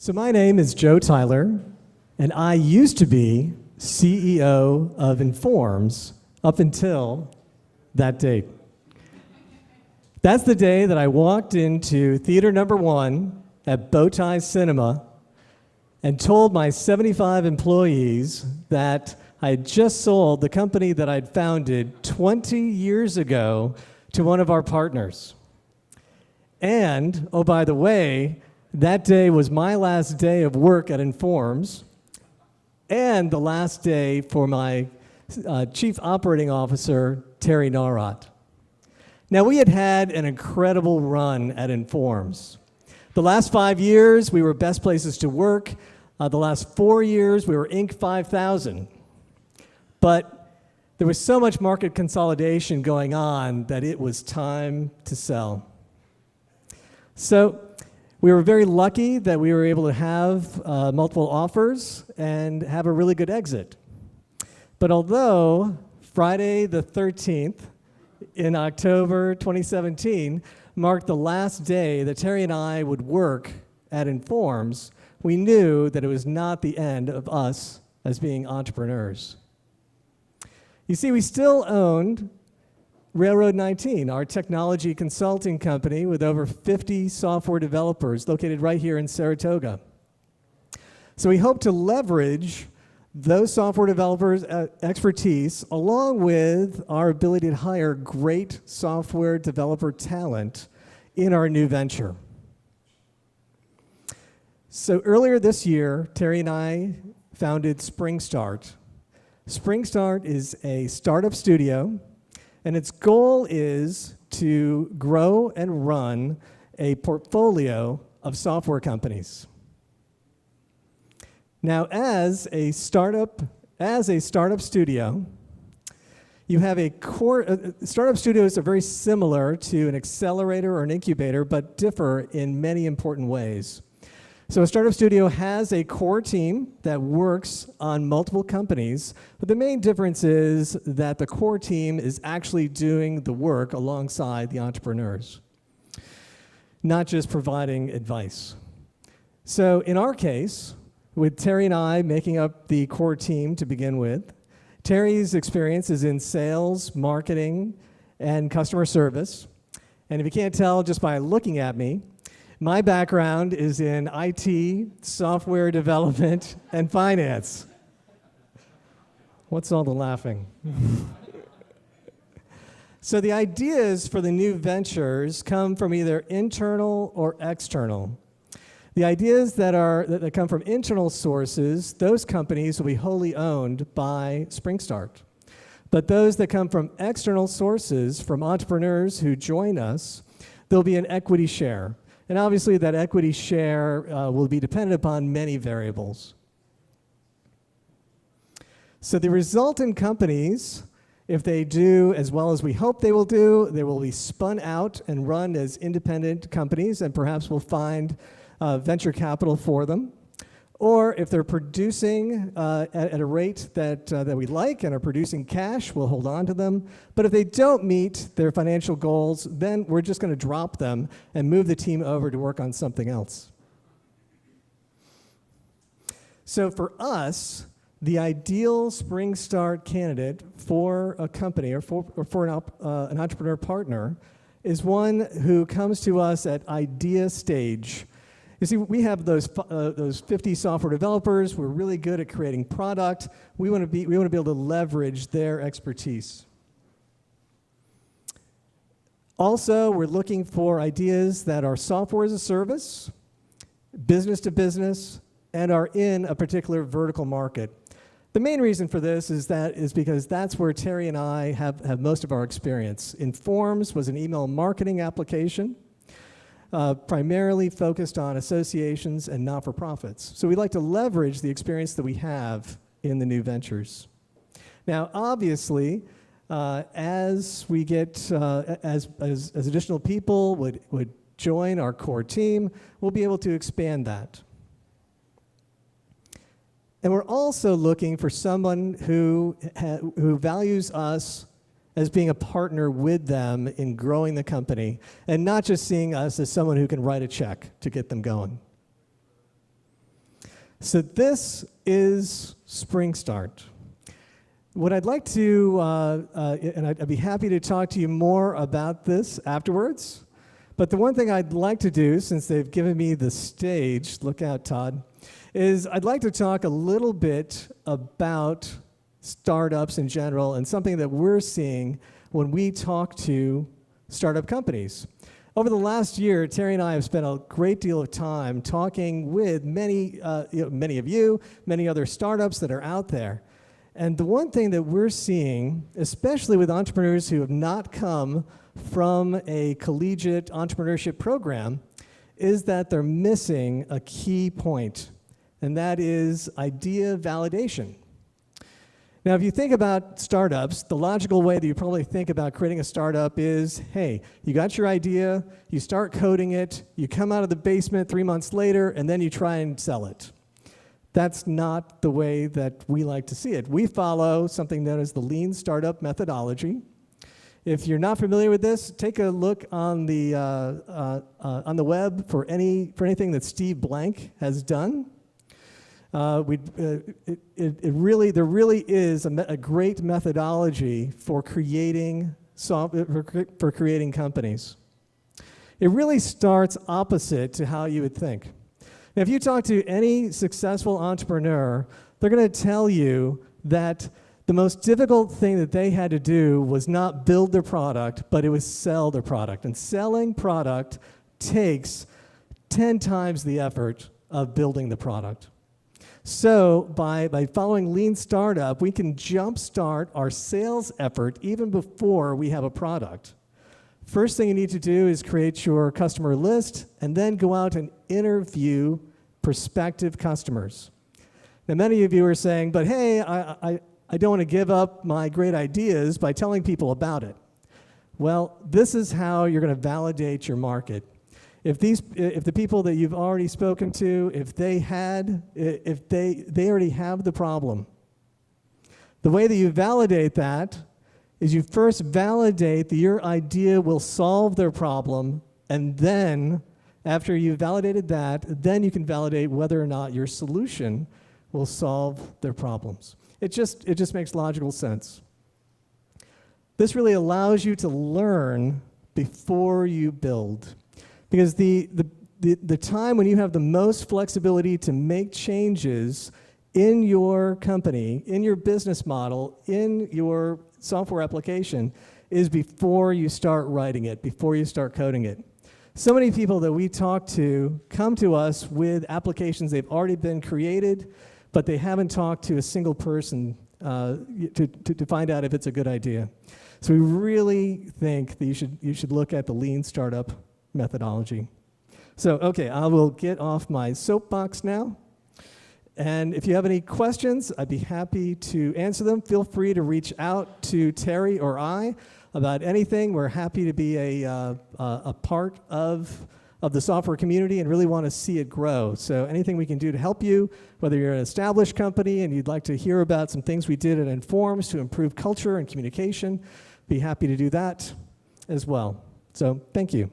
So my name is Joe Tyler, and I used to be CEO of Informs up until that date. That's the day that I walked into theater number 1 at Bowtie Cinema and told my 75 employees that I had just sold the company that I'd founded 20 years ago to one of our partners. And, oh, by the way, that day was my last day of work at Informs and the last day for my Chief Operating Officer, Terry Narot. Now, we had had an incredible run at Informs. The last 5 years, we were best places to work. The last 4 years, we were Inc. 5000. But there was so much market consolidation going on that it was time to sell. So we were very lucky that we were able to have multiple offers and have a really good exit. But although Friday the 13th in October 2017 marked the last day that Terry and I would work at Informs, we knew that it was not the end of us as being entrepreneurs. You see, we still owned Railroad 19, our technology consulting company with over 50 software developers located right here in Saratoga. So we hope to leverage those software developers' expertise along with our ability to hire great software developer talent in our new venture. So earlier this year, Terry and I founded SpringStart. SpringStart is a startup studio, and its goal is to grow and run a portfolio of software companies. Now, as a startup studio, you have a core. Startup studios are very similar to an accelerator or an incubator, but differ in many important ways. So a startup studio has a core team that works on multiple companies, but the main difference is that the core team is actually doing the work alongside the entrepreneurs, not just providing advice. So in our case, with Terry and I making up the core team to begin with, Terry's experience is in sales, marketing, and customer service. And if you can't tell just by looking at me, my background is in IT, software development, and finance. What's all the laughing? So the ideas for the new ventures come from either internal or external. The ideas that come from internal sources, those companies will be wholly owned by SpringStart. But those that come from external sources, from entrepreneurs who join us, there'll be an equity share. And obviously, that equity share will be dependent upon many variables. So the resultant companies, if they do as well as we hope they will do, they will be spun out and run as independent companies, and perhaps we'll find venture capital for them. Or if they're producing at a rate that we like and are producing cash, we'll hold on to them. But if they don't meet their financial goals, then we're just going to drop them and move the team over to work on something else. So for us, the ideal SpringStart candidate for a company or for an entrepreneur partner is one who comes to us at idea stage. You see, we have those 50 software developers. We're really good at creating product. We want to be able to leverage their expertise. Also, we're looking for ideas that are software as a service, business to business, and are in a particular vertical market. The main reason for this is because that's where Terry and I have most of our experience. Informs was an email marketing application. Primarily focused on associations and not-for-profits. So we'd like to leverage the experience that we have in the new ventures. Now, obviously, as we get, as additional people would join our core team, we'll be able to expand that. And we're also looking for someone who values us as being a partner with them in growing the company, and not just seeing us as someone who can write a check to get them going. So this is SpringStart. What I'd like to, and I'd be happy to talk to you more about this afterwards, but the one thing I'd like to do, since they've given me the stage, look out, Todd, is I'd like to talk a little bit about startups in general and something that we're seeing when we talk to startup companies. Over the last year, Terry and I have spent a great deal of time talking with many of you, many other startups that are out there. And the one thing that we're seeing, especially with entrepreneurs who have not come from a collegiate entrepreneurship program, is that they're missing a key point, and that is idea validation. Now, if you think about startups, the logical way that you probably think about creating a startup is, hey, you got your idea, you start coding it, you come out of the basement 3 months later, and then you try and sell it. That's not the way that we like to see it. We follow something known as the lean startup methodology. If you're not familiar with this, take a look on the web for anything that Steve Blank has done. There really is a great methodology for creating companies. It really starts opposite to how you would think. Now, if you talk to any successful entrepreneur, they're going to tell you that the most difficult thing that they had to do was not build their product, but it was sell their product. And selling product takes 10 times the effort of building the product. So by following Lean Startup, we can jumpstart our sales effort even before we have a product. First thing you need to do is create your customer list and then go out and interview prospective customers. Now, many of you are saying, but hey, I don't want to give up my great ideas by telling people about it. Well, this is how you're going to validate your market. If the people that you've already spoken to, if they already have the problem, the way that you validate that is you first validate that your idea will solve their problem, and then after you've validated that, then you can validate whether or not your solution will solve their problems. It just makes logical sense. This really allows you to learn before you build. Because the time when you have the most flexibility to make changes in your company, in your business model, in your software application, is before you start writing it, before you start coding it. So many people that we talk to come to us with applications they've already been created, but they haven't talked to a single person to find out if it's a good idea. So we really think that you should look at the Lean Startup methodology. So, okay, I will get off my soapbox now. And if you have any questions, I'd be happy to answer them. Feel free to reach out to Terry or I about anything. We're happy to be a part of the software community and really want to see it grow. So anything we can do to help you, whether you're an established company and you'd like to hear about some things we did at Informs to improve culture and communication, be happy to do that as well. So thank you.